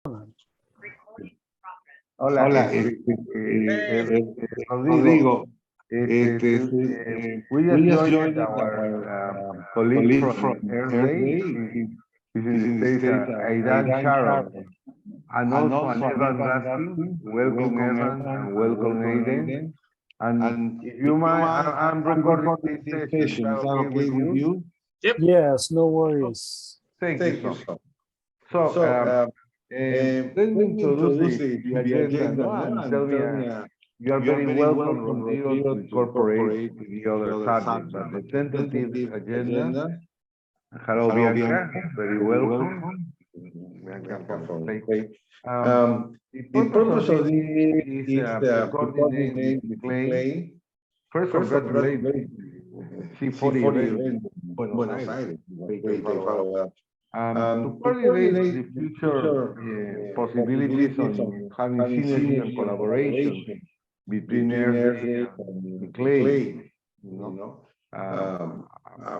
Hola, Rodrigo. We just joined our colleague from Earth Day. He's in the States, Aidan Sharon, and also an Evan Raskin. Welcome, Evan, and welcome, Aiden. And if you mind, I'm recording this session. Is that okay with you? Yep. Yes, no worries. Thank you so much. So, let me introduce the agenda, no? And tell me, you are very welcome, Rodrigo, to incorporate the other subjects, but the tentative agenda. Hello, Bianca, very welcome. Bianca from the States. The purpose of this is to coordinate the clay. First, congratulations. C40 event, Buenos Aires. Great follow-up. To coordinate the future possibilities on having synergy and collaboration between Earth and clay,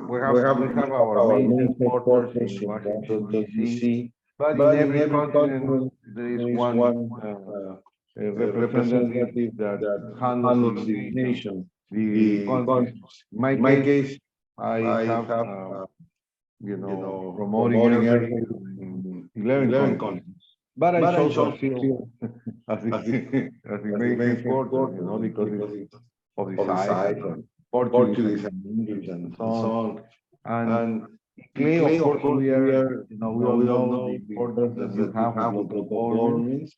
we have our main headquarters in Washington, D.C., but in every continent there is one representative that handles the nation, the countries. In my case, I have promoting everything in 11 countries. But I also feel as the main headquarters, because of the size and Portuguese and English and so on. And clay, of course, we all know the importance that you have with local governments,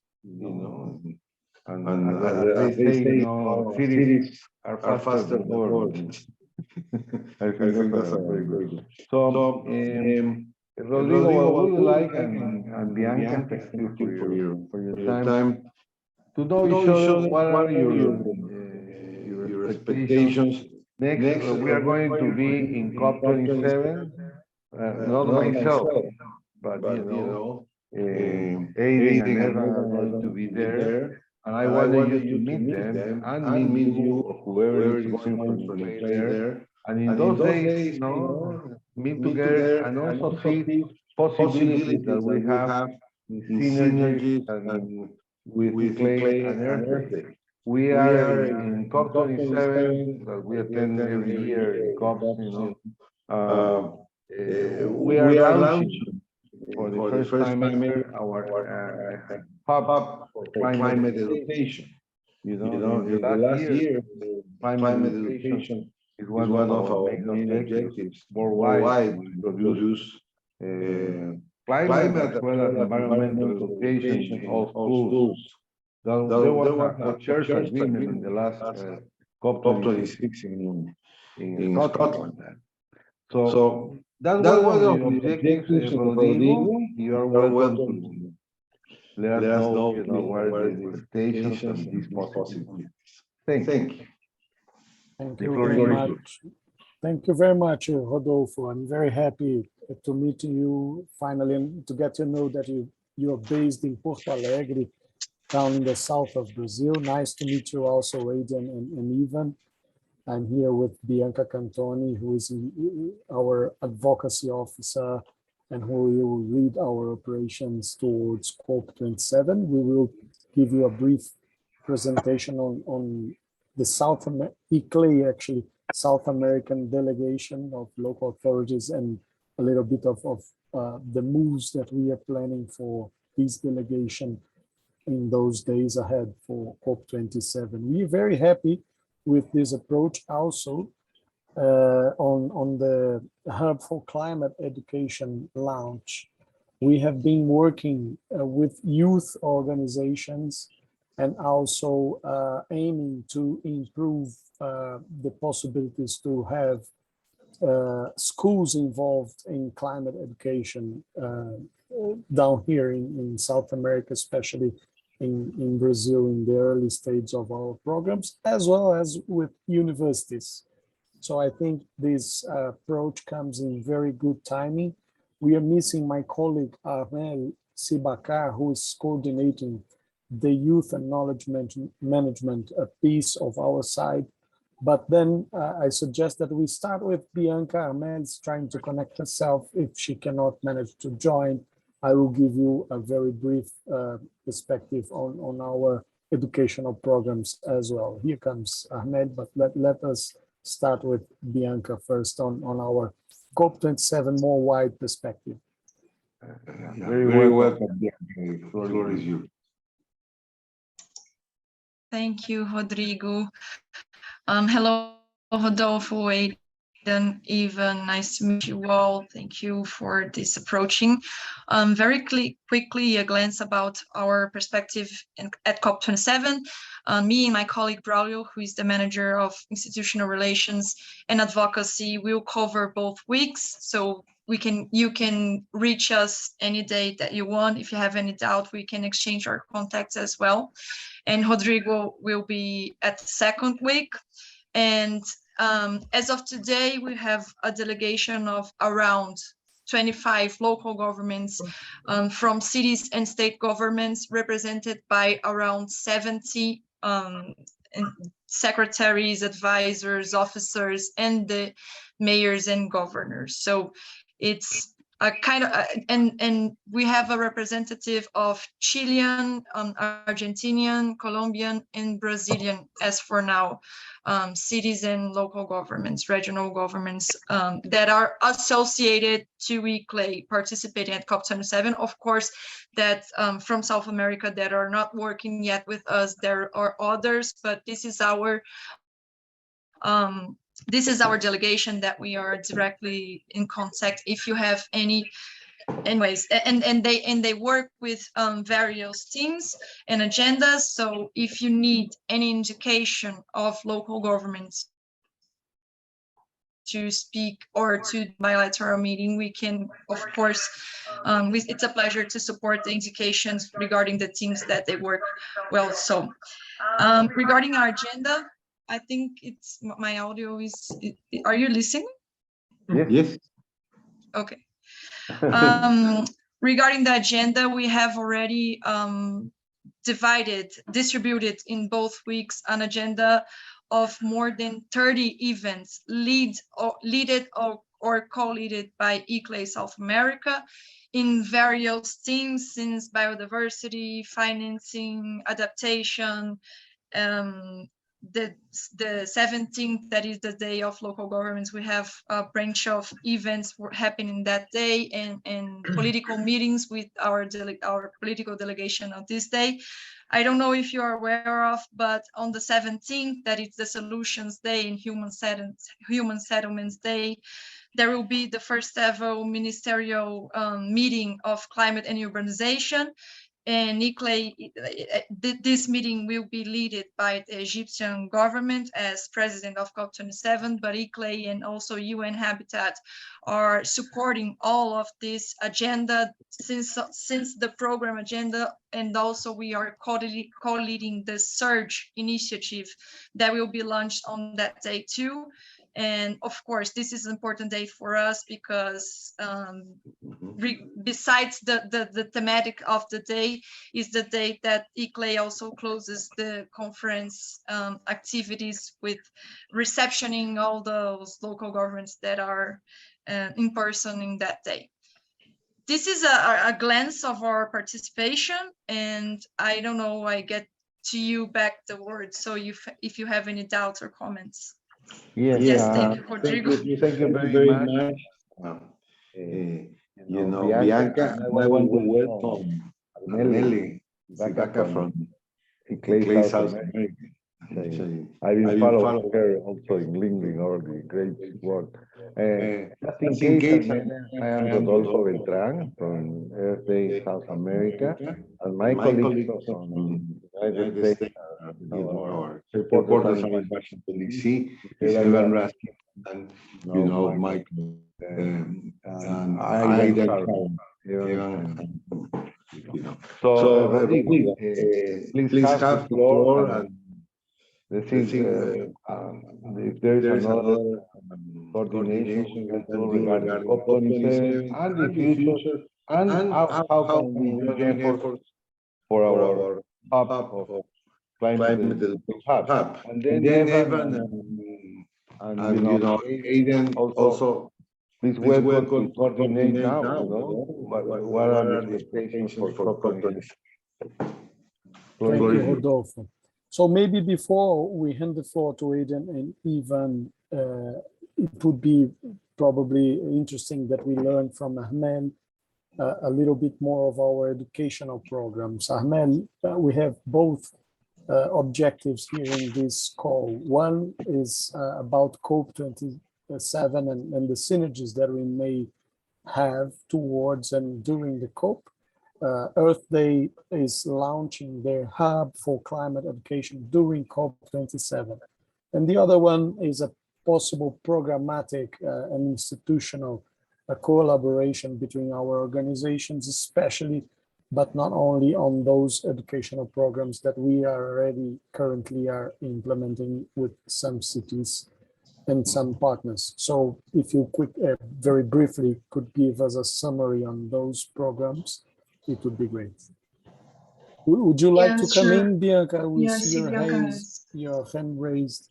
and as they say, cities are faster than governments. I think that's a very good. So, Rodrigo, what would you like, and Bianca, thank you for your time to know each other. What are your expectations? Next, we are going to be in COP27. Not myself, but Aiden and Evan are going to be there, and I wanted you to meet them and meet you or whoever is going from the there. And in those days, meet together and also see possibilities that we have in synergies and with clay and Earth Day. We are in COP27 that we attend every year in COP. We are launching for the first time ever our hub for climate education. In the last year, climate education is one of our main objectives worldwide. We produce climate as well as environmental education in all schools. There was a church agreement in the last COP26 in Scotland. So that's one of the objectives, Rodrigo. You are welcome to let us know what are the expectations and these possibilities. Thank you. Thank you very much. Thank you very much, Rodolfo. I'm very happy to meet you finally and to get to know that you are based in Porto Alegre, down in the south of Brazil. Nice to meet you also, Aiden and Ivan. I'm here with Bianca Cantoni, who is our advocacy officer and who will lead our operations towards COP27. We will give you a brief presentation on the ICLEI, actually, South American delegation of local authorities, and a little bit of the moves that we are planning for this delegation in those days ahead for COP27. We are very happy with this approach also on the Hub for Climate Education launch. We have been working with youth organizations and also aiming to improve the possibilities to have schools involved in climate education down here in South America, especially in Brazil, in the early stage of our programs, as well as with universities. So I think this approach comes in very good timing. We are missing my colleague, AMELIE, CIBAKA, who is coordinating the youth and knowledge management piece of our side. But then I suggest that we start with Bianca. AMELIE is trying to connect herself if she cannot manage to join. I will give you a very brief perspective on our educational programs as well. Here comes Ahmed, but let us start with Bianca first on our COP27 more wide perspective. Very welcome, Bianca. The floor is yours. Thank you, Rodrigo. Hello, Rodolfo, Aidan, Ivan, nice to meet you all. Thank you for this approaching. Very quickly, a glance about our perspective at COP27. Me and my colleague Braulio, who is the manager of institutional relations and advocacy, will cover both weeks. So you can reach us any day that you want. If you have any doubt, we can exchange our contacts as well. And Rodrigo will be at the second week. And as of today, we have a delegation of around 25 local governments from cities and state governments, represented by around 70 secretaries, advisors, officers, and the mayors and governors. So it's a kind of, and we have a representative of Chilean, Argentinian, Colombian, and Brazilian, as for now, cities and local governments, regional governments that are associated to ICLEI participating at COP27. Of course, that from South America that are not working yet with us, there are others, but this is our delegation that we are directly in contact. If you have any, anyways, and they work with various teams and agendas. So if you need any indication of local governments to speak or to bilateral meeting, we can, of course, it's a pleasure to support the indications regarding the teams that they work well. So regarding our agenda, I think it's my audio is, are you listening? Yes. Okay. Regarding the agenda, we have already distributed in both weeks an agenda of more than 30 events leaded or co-leaded by ICLEI South America in various themes, since biodiversity, financing, adaptation, the 17th, that is the day of local governments, we have a branch of events happening that day, and political meetings with our political delegation on this day. I don't know if you are aware of, but on the 17th, that is the Solutions Day and Human Settlements Day, there will be the first ever ministerial meeting of climate and urbanization. And ICLEI, this meeting will be led by the Egyptian government as president of COP27, but ICLEI and also UN Habitat are supporting all of this agenda since the program agenda, and also we are co-leading the Surge initiative that will be launched on that day too. And of course, this is an important day for us because besides the thematic of the day is the day that ICLEI also closes the conference activities with receptioning all those local governments that are in person in that day. This is a glance of our participation, and I don't know, I get to you back the word. So if you have any doubts or comments. Yes, thank you, Rodrigo. Thank you very much. Bianca, I want to welcome AMELIE from CIBAKA South America. I've been following her also in LinkedIn, all the great work. Just in case, I am Rodolfo Beltran from RASKIN South America, and my colleagues from the United States, our reporters from Washington, D.C., is Evan RASKIN, and Michael, and I then So, Rodrigo, please have the floor, and let's see if there is another coordination we can do regarding COP27 and the future, and how can we join efforts for our hub of climate hub. And then Evan and Aidan also Please welcome to coordinate now, what are the expectations for COP27? Thank you, Rodolfo. So maybe before we hand the floor to Aidan and Ivan, it would be probably interesting that we learn from Ahmed a little bit more of our educational programs. Ahmed, we have both objectives here in this call. One is about COP27 and the synergies that we may have towards and during the COP. Earth Day is launching their hub for climate education during COP27. And the other one is a possible programmatic and institutional collaboration between our organizations, especially, but not only on those educational programs that we are already currently are implementing with some cities and some partners. So if you very briefly could give us a summary on those programs, it would be great. Would you like to come in, Bianca? We see your hand raised.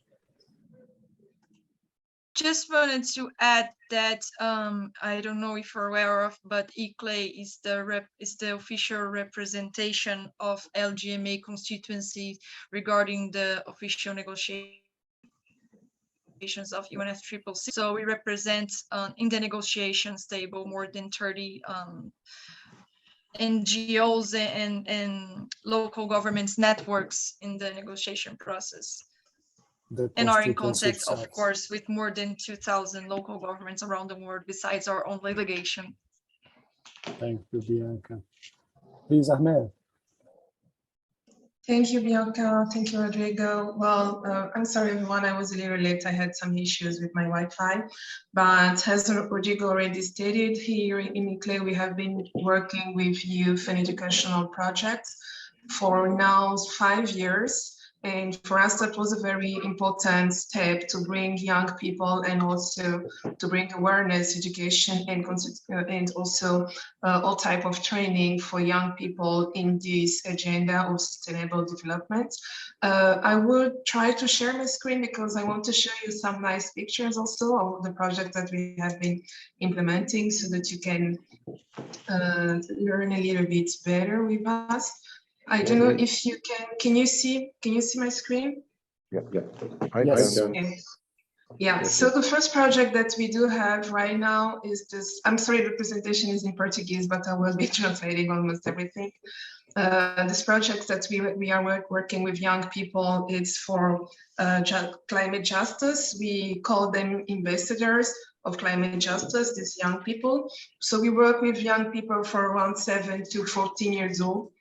Just wanted to add that I don't know if you're aware of, but ICLEI is the official representation of LGMA constituency regarding the official negotiations of UNFCCC. So we represent in the negotiations table more than 30 NGOs and local governments networks in the negotiation process. And are in contact, of course, with more than 2,000 local governments around the world besides our own delegation. Thank you, Bianca. Please, Ahmed. Thank you, Bianca. Thank you, Rodrigo. Well, I'm sorry, everyone. I was a little late. I had some issues with my Wi-Fi. But as Rodrigo already stated, here in ICLEI, we have been working with youth and educational projects for now 5 years. And for us, that was a very important step to bring young people and also to bring awareness, education, and also all type of training for young people in this agenda of sustainable development. I will try to share my screen because I want to show you some nice pictures also of the project that we have been implementing so that you can learn a little bit better with us. I don't know if you can you see my screen? Yeah. Yes. Yeah, so the first project that we do have right now is this, I'm sorry, the presentation is in Portuguese, but I will be translating almost everything. This project that we are working with young people, it's for climate justice. We call them ambassadors of climate justice, these young people. So we work with young people for around 7 to 14 years old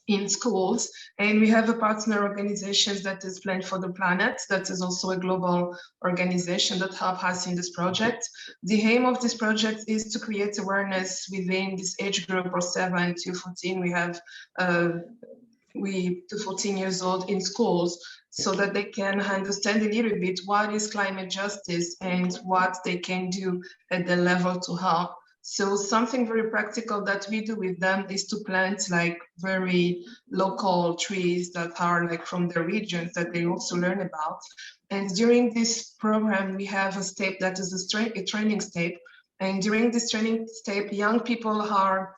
in schools, and we have a partner organization that is Plan for the Planet, that is also a global organization that helps us in this project. The aim of this project is to create awareness within this age group of 7 to 14. We have to 14 years old in schools, so that they can understand a little bit what is climate justice and what they can do at the level to help. So something very practical that we do with them is to plant like very local trees that are like from the regions that they also learn about. And during this program, we have a step that is a training step. And during this training step, young people are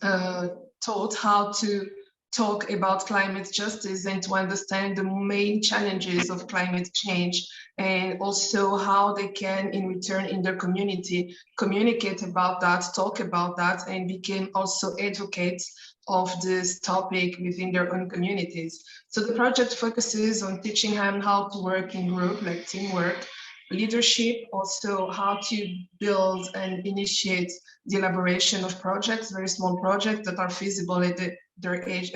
taught how to talk about climate justice and to understand the main challenges of climate change, and also how they can in return in their community communicate about that, talk about that, and become also advocates of this topic within their own communities. So the project focuses on teaching them how to work in group, like teamwork, leadership, also how to build and initiate the elaboration of projects, very small projects that are feasible at their age,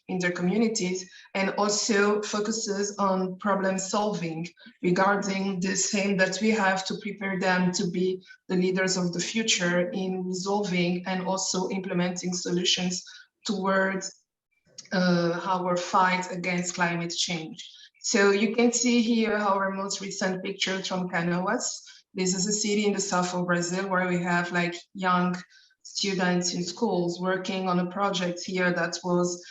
in their communities, and also focuses on problem solving regarding this aim that we have to prepare them to be the leaders of the future in resolving and also implementing solutions towards our fight against climate change. So you can see here our most recent picture from Canoas. This is a city in the south of Brazil where we have like young students in schools working on a project here that was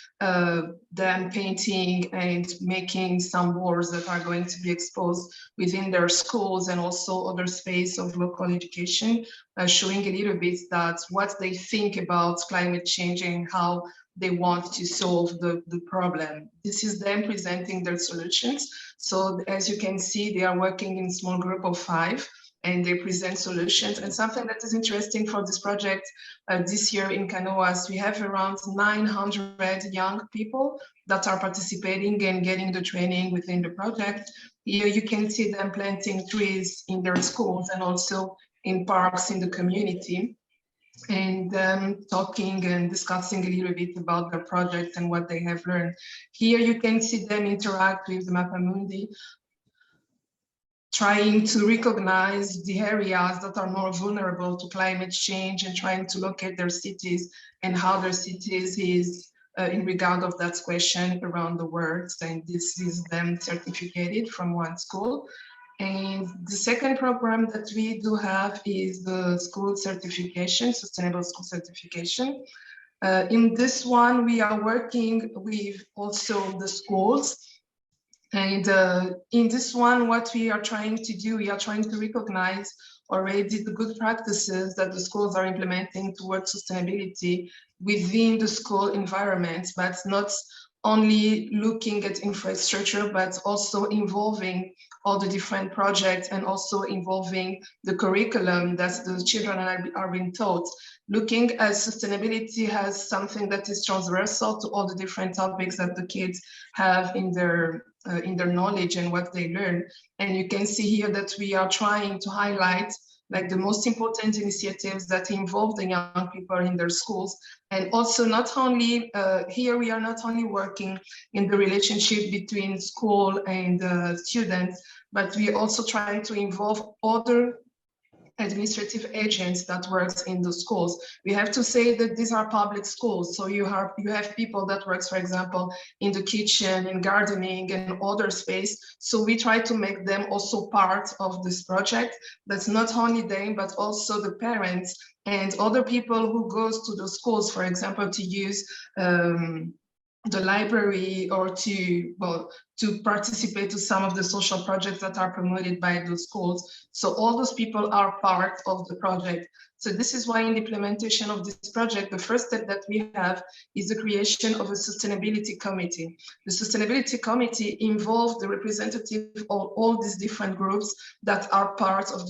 them painting and making some boards that are going to be exposed within their schools and also other space of local education, showing a little bit that what they think about climate change and how they want to solve the problem. This is them presenting their solutions. So as you can see, they are working in a small group of 5 and they present solutions. And something that is interesting for this project this year in Canoas, we have around 900 young people that are participating and getting the training within the project. Here you can see them planting trees in their schools and also in parks in the community, and talking and discussing a little bit about their project and what they have learned. Here you can see them interact with the Mapamundi, trying to recognize the areas that are more vulnerable to climate change and trying to locate their cities and how their cities is in regard of that question around the world. And this is them certificated from one school. And the second program that we do have is the school certification, sustainable school certification. In this one, we are working with also the schools. And in this one, what we are trying to do, we are trying to recognize already the good practices that the schools are implementing towards sustainability within the school environment, but not only looking at infrastructure, but also involving all the different projects and also involving the curriculum that the children are being taught. Looking at sustainability as something that is transversal to all the different topics that the kids have in their knowledge and what they learn. And you can see here that we are trying to highlight like the most important initiatives that involve the young people in their schools. And also not only, here we are not only working in the relationship between school and students, but we also try to involve other administrative agents that works in the schools. We have to say that these are public schools. So you have people that works, for example, in the kitchen, in gardening and other space. So we try to make them also part of this project. That's not only them, but also the parents and other people who goes to the schools, for example, to use the library or to participate to some of the social projects that are promoted by the schools. So all those people are part of the project. So this is why in the implementation of this project, the first step that we have is the creation of a sustainability committee. The sustainability committee involves the representative of all these different groups that are part of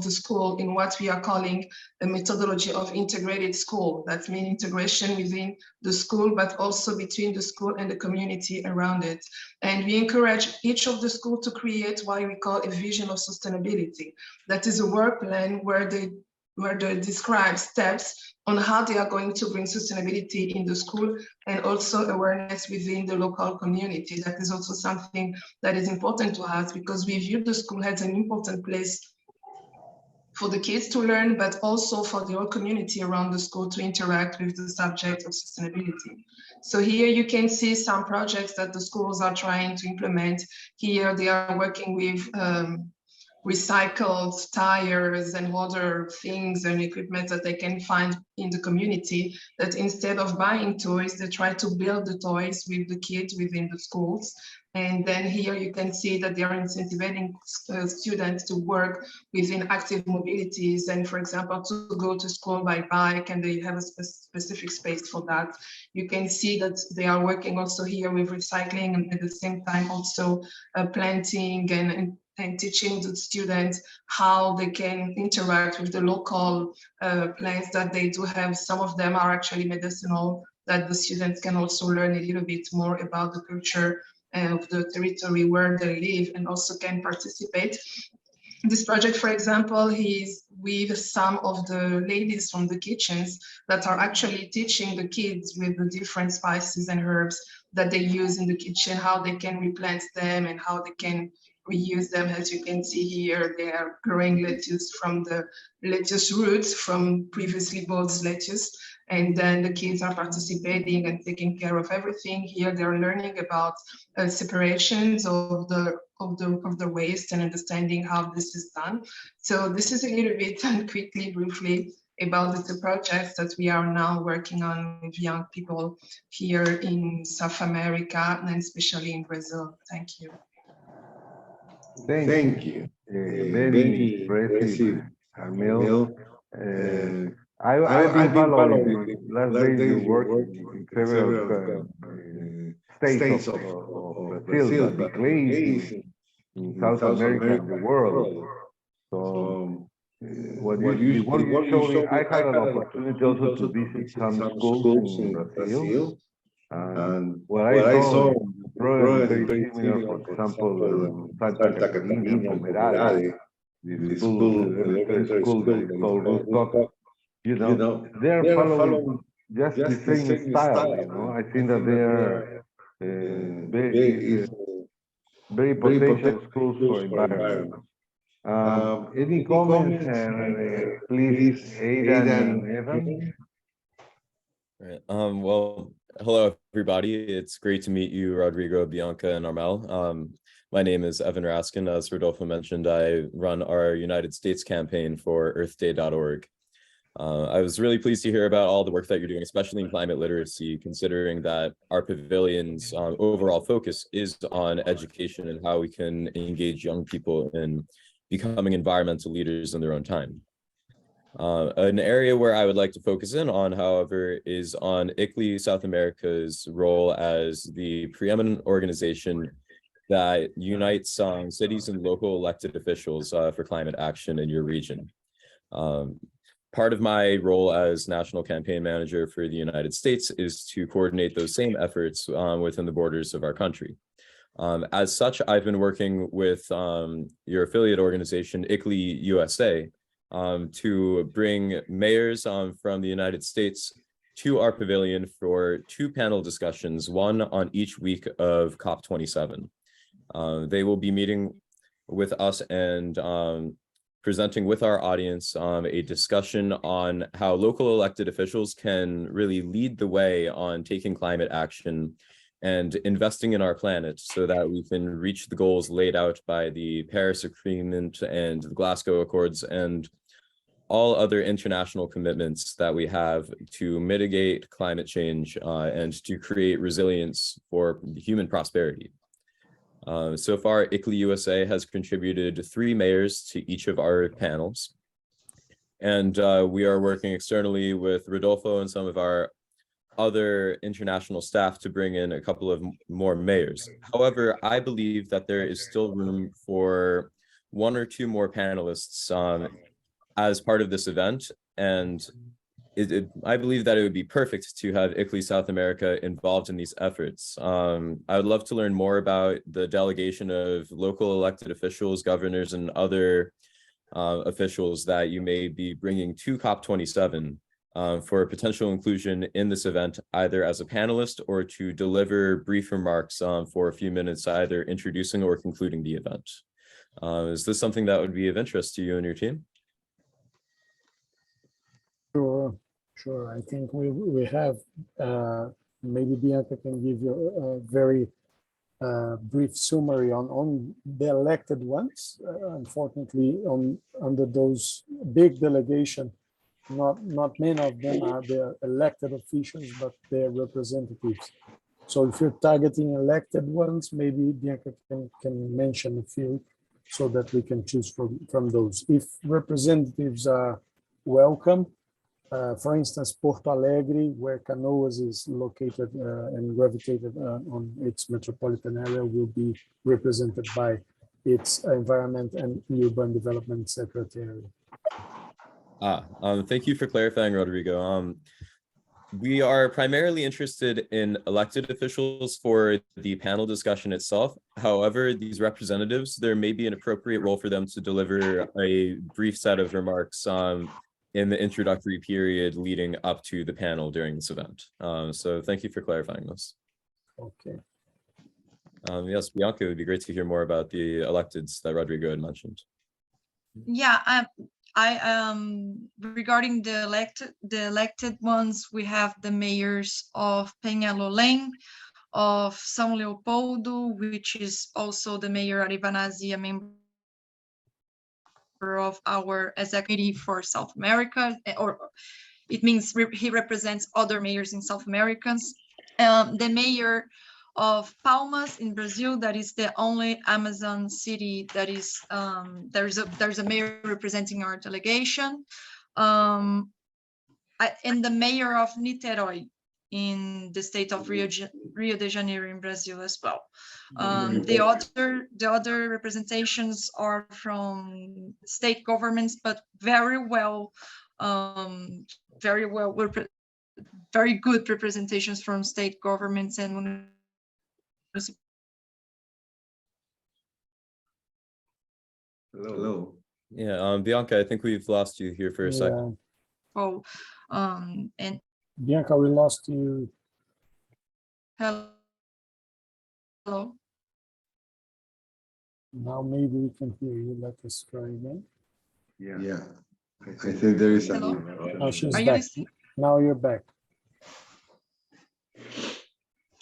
the school in what we are calling a methodology of integrated school. That means integration within the school, but also between the school and the community around it. And we encourage each of the schools to create what we call a vision of sustainability. That is a work plan where they describe steps on how they are going to bring sustainability in the school and also awareness within the local community. That is also something that is important to us because we view the school as an important place for the kids to learn, but also for the whole community around the school to interact with the subject of sustainability. So here you can see some projects that the schools are trying to implement. Here they are working with recycled tires and other things and equipment that they can find in the community, that instead of buying toys, they try to build the toys with the kids within the schools. And then here you can see that they are incentivizing students to work within active mobilities and, for example, to go to school by bike, and they have a specific space for that. You can see that they are working also here with recycling and at the same time also planting and teaching the students how they can interact with the local plants that they do have. Some of them are actually medicinal, that the students can also learn a little bit more about the culture of the territory where they live and also can participate. This project, for example, is with some of the ladies from the kitchens that are actually teaching the kids with the different spices and herbs that they use in the kitchen, how they can replant them and how they can reuse them. As you can see here, they are growing lettuce from the lettuce roots from previously bought lettuce. And then the kids are participating and taking care of everything. Here they're learning about separations of the waste and understanding how this is done. So this is a little bit and quickly, briefly, about the two projects that we are now working on with young people here in South America and especially in Brazil. Thank you. Thank you. Very impressive, Amel. I've been following the last days you work in several states of Brazil, but ICLEI is in South America and the world. So the work you showed, I had an opportunity also to visit some schools in Brazil. And what I saw in the program is very similar, for example, Santa Catarina, Pomerade, the school, elementary school that is called Rooftop. You know, they are following just the same style, you know. I think that they are very potential schools for environment. Any comments, please, Aidan and Evan? Right. Well, hello, everybody. It's great to meet you, Rodrigo, Bianca, and Armel. My name is Evan Raskin. As Rodolfo mentioned, I run our United States campaign for earthday.org. I was really pleased to hear about all the work that you're doing, especially in climate literacy, considering that our pavilion's overall focus is on education and how we can engage young people in becoming environmental leaders in their own time. An area where I would like to focus in on, however, is on ICLEI South America's role as the preeminent organization that unites cities and local elected officials for climate action in your region. Part of my role as national campaign manager for the United States is to coordinate those same efforts within the borders of our country. As such, I've been working with your affiliate organization, ICLEI USA, to bring mayors from the United States to our pavilion for 2 panel discussions, one on each week of COP27. They will be meeting with us and presenting with our audience a discussion on how local elected officials can really lead the way on taking climate action and investing in our planet so that we can reach the goals laid out by the Paris Agreement and the Glasgow Accords and all other international commitments that we have to mitigate climate change and to create resilience for human prosperity. So far, ICLEI USA has contributed 3 mayors to each of our panels. And we are working externally with Rodolfo and some of our other international staff to bring in a couple of more mayors. However, I believe that there is still room for 1 or 2 more panelists as part of this event. And I believe that it would be perfect to have ICLEI South America involved in these efforts. I would love to learn more about the delegation of local elected officials, governors, and other officials that you may be bringing to COP27 for potential inclusion in this event, either as a panelist or to deliver brief remarks for a few minutes, either introducing or concluding the event. Is this something that would be of interest to you and your team? Sure. I think we have, maybe Bianca can give you a very brief summary on the elected ones. Unfortunately, under those big delegation, not many of them are the elected officials, but their representatives. So if you're targeting elected ones, maybe Bianca can mention a few so that we can choose from those. If representatives are welcome, for instance, Porto Alegre, where Canoas is located and gravitated on its metropolitan area, will be represented by its Environment and Urban Development Secretary. Thank you for clarifying, Rodrigo. We are primarily interested in elected officials for the panel discussion itself. However, these representatives, there may be an appropriate role for them to deliver a brief set of remarks in the introductory period leading up to the panel during this event. So thank you for clarifying this. Okay. Yes, Bianca, it would be great to hear more about the electeds that Rodrigo had mentioned. Yeah, regarding the elected ones, we have the mayors of Peñalolén, of São Leopoldo, which is also the mayor Aribanazzi, a member of our executive for South America, or it means he represents other mayors in South Americans. The mayor of Palmas in Brazil, that is the only Amazon city that is, there's a mayor representing our delegation. And the mayor of Niterói in the state of Rio de Janeiro in Brazil as well. The other representations are from state governments, but very good representations from state governments and Hello. Yeah, Bianca, I think we've lost you here for a second. Oh, and Bianca, we lost you. hello. Now maybe we can hear you. Let us try again. Yeah. I think there is Hello? Oh, she's Are you back. listening? Now you're back.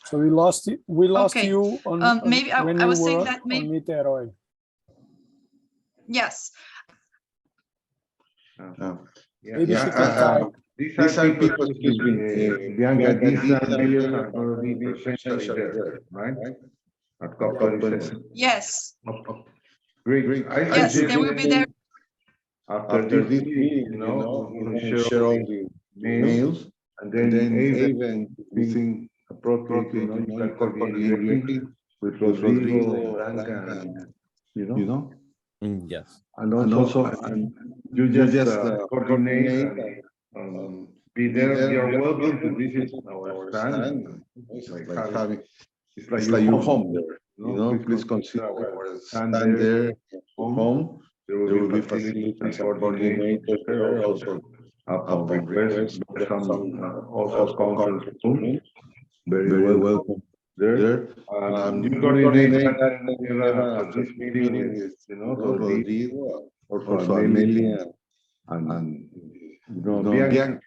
So we lost you. We lost Okay. you on Maybe when I you was saying were that on maybe Niterói. yes. Maybe she can type. These are people, excuse me, Bianca, these are mayors are going to be presenters there, right? At COP27. Yes. Great. Yes, they will be there. After this meeting, we'll share all the mails, and then even we think appropriate, you can coordinate directly with Rodrigo, Branca, and, Yes. and also you just coordinate and be there. You're welcome to visit our stand. It's like your home there. Please consider our stand there, home. There will be facilities and coordinators there, also upon request, some also conference rooms. Very welcome there. You coordinate for this meeting with, Rodrigo, also Amelie and Bianca.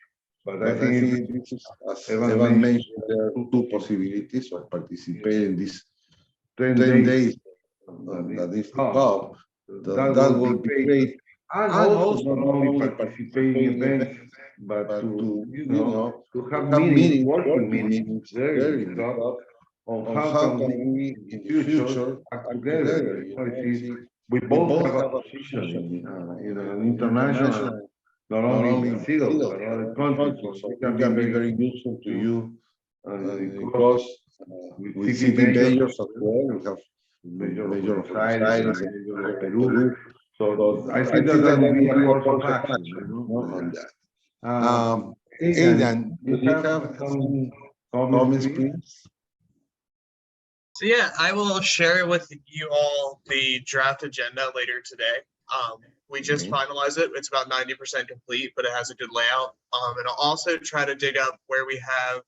But I think this is, as Evan mentioned, there are two possibilities of participating in this 10 days that is to come. That will be great. And also not only participating in events, but to have meetings, working meetings there in the top on how can we in the future act together. We both have a position in international, not only in field, but other countries. So we can be very useful to you because with city mayors as well, we have Major of Aires, Major of Peru. So I think that will be a course of action, on that. Aidan, do you have some comments, please? So yeah, I will share with you all the draft agenda later today. We just finalized it. It's about 90% complete, but it has a good layout. And I'll also try to dig up where we have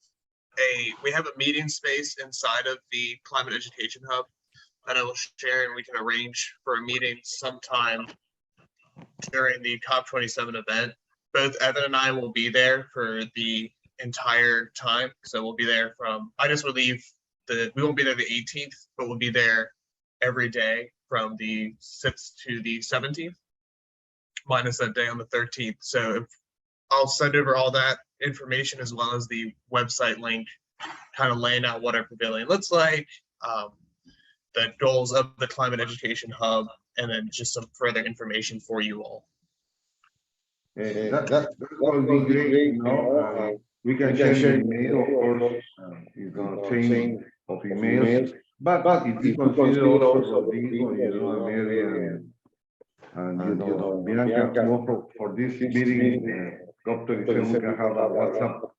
a meeting space inside of the Climate Education Hub that I will share, and we can arrange for a meeting sometime during the COP27 event. Both Evan and I will be there for the entire time. So we'll be there we won't be there the 18th, but we'll be there every day from the 6th to the 17th, minus that day on the 13th. So I'll send over all that information as well as the website link, kind of laying out what our pavilion looks like, the goals of the Climate Education Hub, and then just some further information for you all. That will be great, we can share email, of course, it's going to change of emails, but if you consider also Rodrigo, Amelie, and Bianca, for this meeting, COP27, we can have a WhatsApp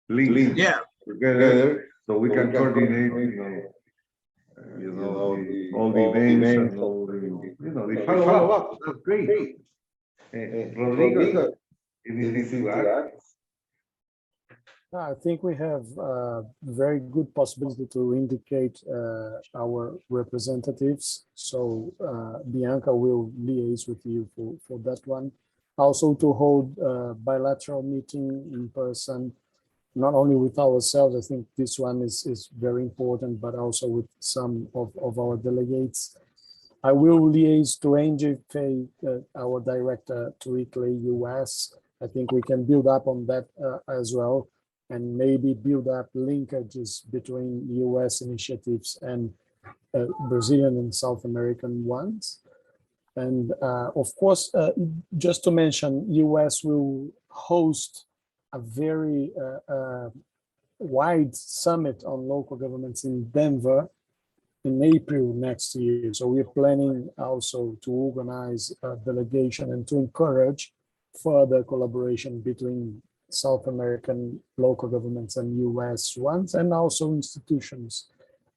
link together, so we can coordinate, all the events and all the follow-up. That's great. Rodrigo, anything to add? I think we have a very good possibility to indicate our representatives. So Bianca will liaise with you for that one. Also to hold a bilateral meeting in person, not only with ourselves. I think this one is very important, but also with some of our delegates. I will liaise to Angie Fay, our director to ICLEI US. I think we can build up on that as well, and maybe build up linkages between US initiatives and Brazilian and South American ones. And of course, just to mention, US will host a very wide summit on local governments in Denver in April next year. So we're planning also to organize a delegation and to encourage further collaboration between South American local governments and US ones, and also institutions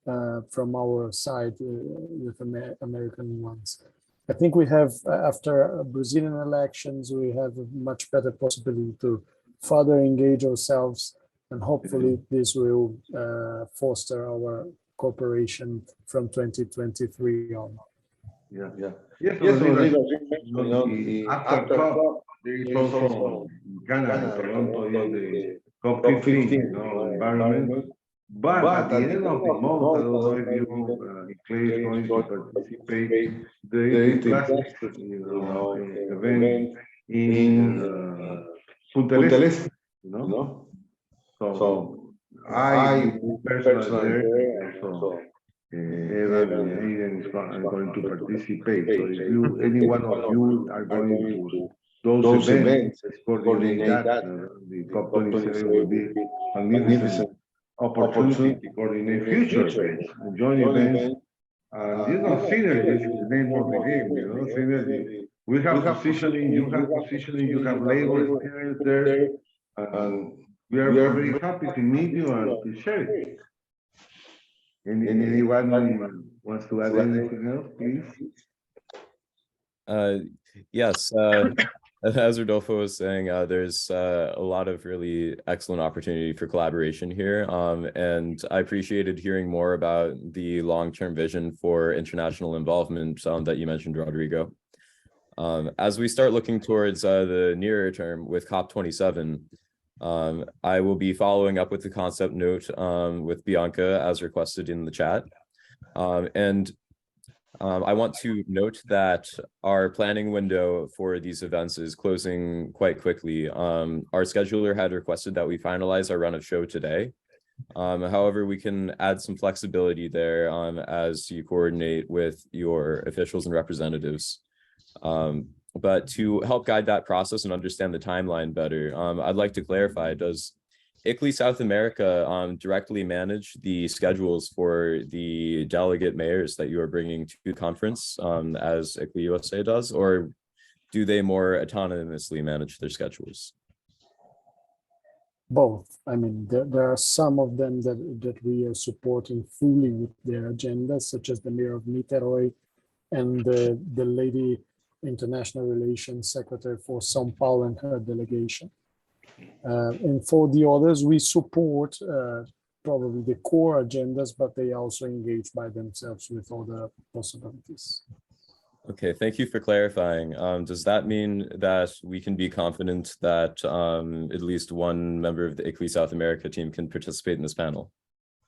from our side with American ones. I think we have, after Brazilian elections, we have a much better possibility to further engage ourselves, and hopefully this will foster our cooperation from 2023 on. Yeah. Yes, Rodrigo, after COP, there is also in Canada, in Toronto, the COP15, environment. But at the end of the month, I don't know if you ICLEI is going to participate. There is a classic, event in Punta del Este, So I personally there, also Evan and Aiden is going to participate. So if you, any one of you are going to those events, coordinate that, the COP27 will be a magnificent opportunity to coordinate future events, joint events, and synergy is the name of the game. Synergy. We have positioning, you have positioning, you have labor experience there, and we are very happy to meet you and to share it. Anyone wants to add anything else, please? Yes. As Rodolfo was saying, there's a lot of really excellent opportunity for collaboration here. And I appreciated hearing more about the long-term vision for international involvement that you mentioned, Rodrigo. As we start looking towards the nearer term with COP27, I will be following up with the concept note with Bianca as requested in the chat. I want to note that our planning window for these events is closing quite quickly. Our scheduler had requested that we finalize our run of show today. However, we can add some flexibility there as you coordinate with your officials and representatives. But to help guide that process and understand the timeline better, I'd like to clarify, does ICLEI South America directly manage the schedules for the delegate mayors that you are bringing to the conference as ICLEI USA does, or do they more autonomously manage their schedules? Both. I mean, there are some of them that we are supporting fully with their agendas, such as the mayor of Niterói and the lady International Relations Secretary for São Paulo and her delegation. And for the others, we support probably the core agendas, but they also engage by themselves with other possibilities. Okay, thank you for clarifying. Does that mean that we can be confident that at least one member of the ICLEI South America team can participate in this panel?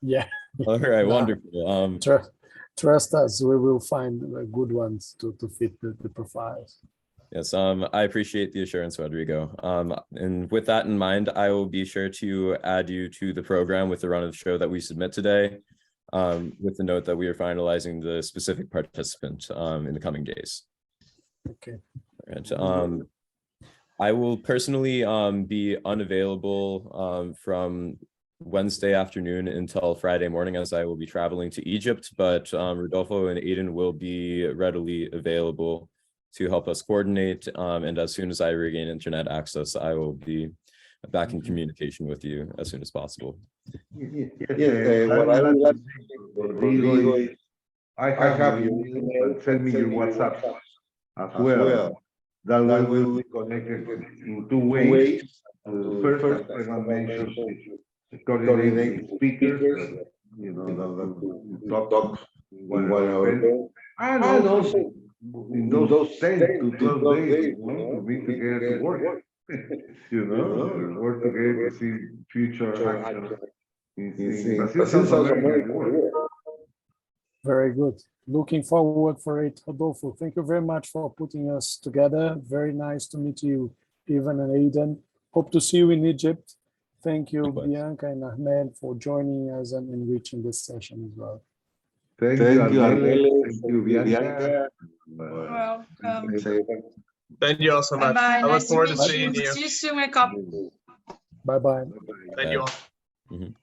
Yeah. All right, wonderful. Trust us, we will find good ones to fit the profiles. Yes, I appreciate the assurance, Rodrigo. And with that in mind, I will be sure to add you to the program with the run of the show that we submit today, with the note that we are finalizing the specific participant in the coming days. Okay. All right. I will personally be unavailable from Wednesday afternoon until Friday morning, as I will be traveling to Egypt, but Rodolfo and Aiden will be readily available to help us coordinate. And as soon as I regain internet access, I will be back in communication with you as soon as possible. What I would like to say, Rodrigo, is I have your email, but send me your WhatsApp as well. That way we will be connected in two ways. First, as Evan mentioned, coordinating speakers, that talk one hour. And also, in those 10 to 12 days, to be together to work, work together to see future actions in Brazil, South America. Very good. looking forward for it. Rodolfo, thank you very much for putting us together. Very nice to meet you, Ivan and Aidan. Hope to see you in Egypt. Thank you, Likewise. Bianca and Ahmed, for joining us and enriching this session as well. Thank you, AMELIE. Thank you, Bianca. Welcome. Thank you all so much. Bye-bye. I look Nice to forward to meet seeing you. you. See you soon at COP. Bye-bye. Thank you all. Mhm.